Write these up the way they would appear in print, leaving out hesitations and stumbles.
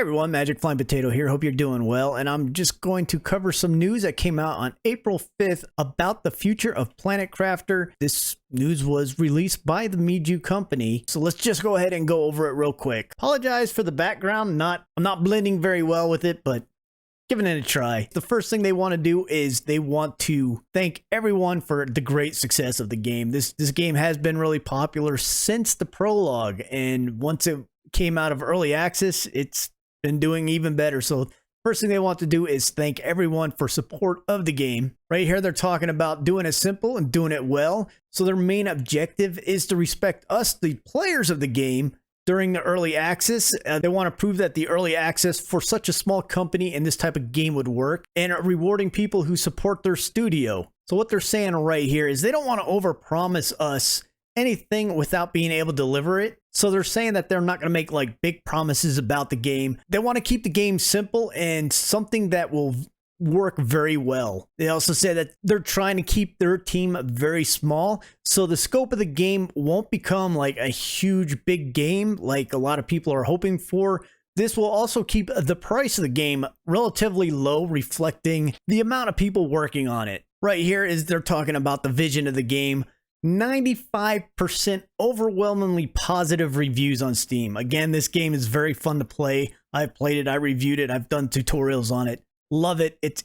everyone, Magic Flying Potato here. Hope you're doing well, and I'm just going to cover some news that came out on April 5th about the future of Planet Crafter. This news was released by the Miju company, so let's just go ahead and go over it real quick. Apologize for the background, I'm not blending very well with it, but giving it a try. The first thing they want to do is they want to thank everyone for the great success of the game. This game has been really popular since the prologue, and once it came out of early access, it's been doing even better. So first thing they want to do is thank everyone for support of the game. Right here, they're talking about doing it simple and doing it well. So their main objective is to respect us, the players of the game, during the early access. They want to prove that the early access for such a small company and this type of game would work, and are rewarding people who support their studio. So what they're saying right here is they don't want to overpromise us anything without being able to deliver it. So they're saying that they're not going to make like big promises about the game. They want to keep the game simple and something that will work very well. They also say that they're trying to keep their team very small, so the scope of the game won't become like a huge big game like a lot of people are hoping for. This will also keep the price of the game relatively low, reflecting the amount of people working on it. Right here is they're talking about the vision of the game. 95% overwhelmingly positive reviews on Steam. Again, this game is very fun to play. I've played it, I reviewed it, I've done tutorials on it. Love it. It's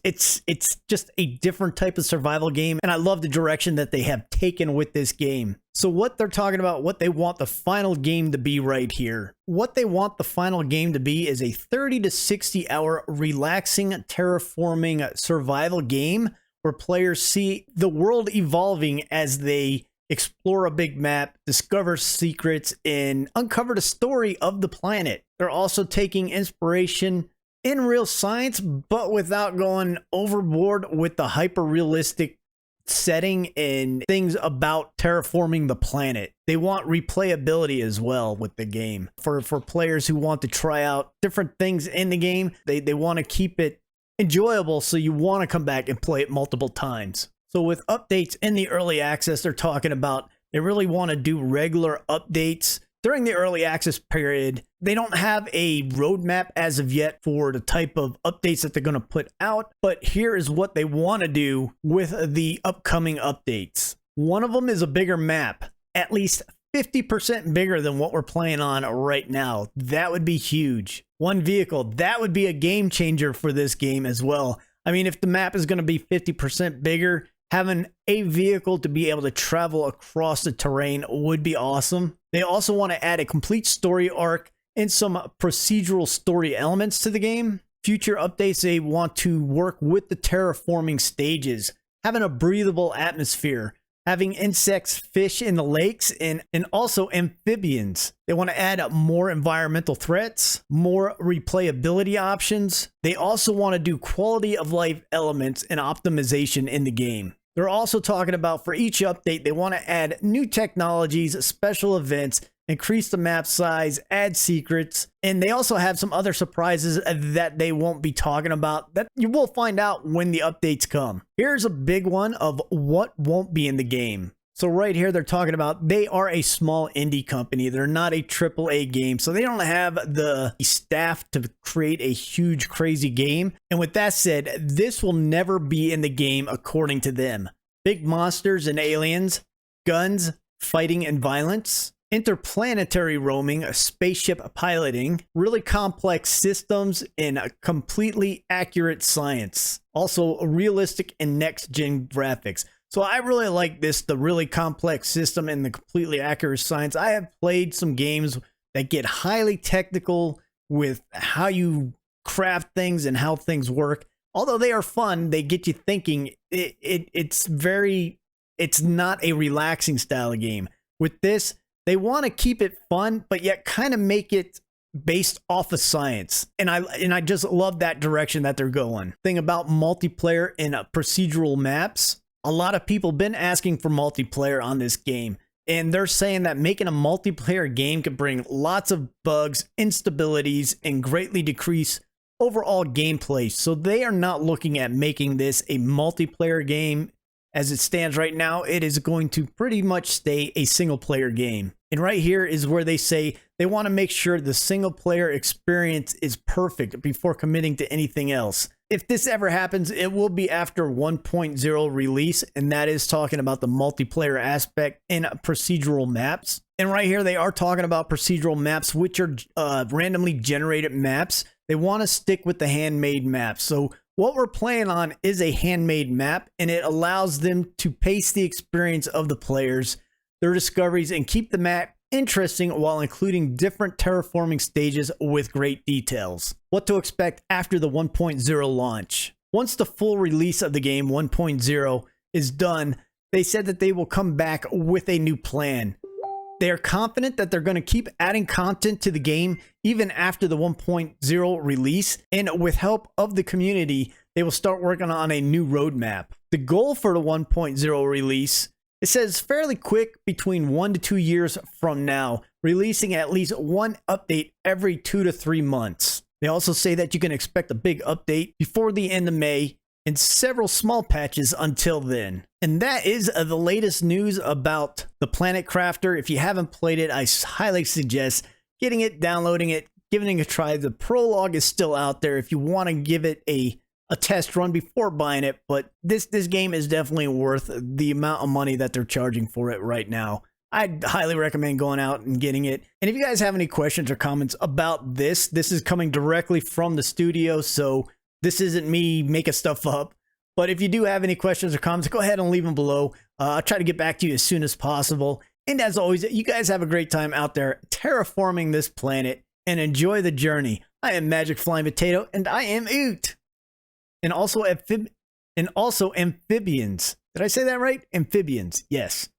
just a different type of survival game, and I love the direction that they have taken with this game. So what they're talking about, what they want the final game to be right here. What they want the final game to be is a 30 to 60 hour relaxing terraforming survival game where players see the world evolving as they explore a big map, discover secrets, and uncover the story of the planet. They're also taking inspiration in real science, but without going overboard with the hyper-realistic setting and things about terraforming the planet. They want replayability as well with the game. For players who want to try out different things in the game, they want to keep it enjoyable, so you want to come back and play it multiple times. So with updates in the early access, they're talking about they really want to do regular updates during the early access period. They don't have a roadmap as of yet for the type of updates that they're going to put out, but here is what they want to do with the upcoming updates. One of them is a bigger map, at least 50% bigger than what we're playing on right now. That would be huge. One vehicle, that would be a game changer for this game as well. I mean, if the map is going to be 50% bigger, having a vehicle to be able to travel across the terrain would be awesome. They also want to add a complete story arc and some procedural story elements to the game. Future updates, they want to work with the terraforming stages, having a breathable atmosphere, having insects, fish in the lakes, and also amphibians. They want to add more environmental threats, more replayability options. They also want to do quality of life elements and optimization in the game. They're also talking about for each update, they want to add new technologies, special events, increase the map size, add secrets, and they also have some other surprises that they won't be talking about that you will find out when the updates come. Here's a big one of what won't be in the game. So right here, they're talking about they are a small indie company. They're not a AAA game, so they don't have the staff to create a huge, crazy game. And with that said, this will never be in the game according to them. Big monsters and aliens, guns, fighting and violence, interplanetary roaming, spaceship piloting, really complex systems, and completely accurate science. Also realistic and next-gen graphics. So I really like this, the really complex system and the completely accurate science. I have played some games that get highly technical with how you craft things and how things work. Although they are fun, they get you thinking. It's not a relaxing style of game. With this, they want to keep it fun, but yet kind of make it based off of science. And I just love that direction that they're going. Thing about multiplayer and procedural maps. A lot of people been asking for multiplayer on this game, and they're saying that making a multiplayer game could bring lots of bugs, instabilities, and greatly decrease overall gameplay. So they are not looking at making this a multiplayer game. As it stands right now, it is going to pretty much stay a single player game. And right here is where they say They want to make sure the single player experience is perfect before committing to anything else. If this ever happens, it will be after 1.0 release, and that is talking about the multiplayer aspect in procedural maps. And right here, they are talking about procedural maps, which are randomly generated maps. They want to stick with the handmade maps. So what we're playing on is a handmade map, and it allows them to pace the experience of the players, their discoveries, and keep the map interesting while including different terraforming stages with great details. What to expect after the 1.0 launch. Once the full release of the game 1.0 is done, they said that they will come back with a new plan. They are confident that they're going to keep adding content to the game even after the 1.0 release, and with help of the community, they will start working on a new roadmap. The goal for the 1.0 release, it says fairly quick, between 1 to 2 years from now, releasing at least one update every 2 to 3 months. They also say that you can expect a big update before the end of May and several small patches until then. And that is the latest news about the Planet Crafter. If you haven't played it, I highly suggest getting it, downloading it, giving it a try. The prologue is still out there if you want to give it a test run before buying it, but this game is definitely worth the amount of money that they're charging for it right now. I'd highly recommend going out and getting it. And if you guys have any questions or comments about this is coming directly from the studio, so this isn't me making stuff up. But if you do have any questions or comments, go ahead and leave them below. I'll try to get back to you as soon as possible. And as always, you guys have a great time out there terraforming this planet and enjoy the journey. I am Magic Flying Potato, and I am Oot. And also amphibians. Did I say that right? Amphibians. Yes.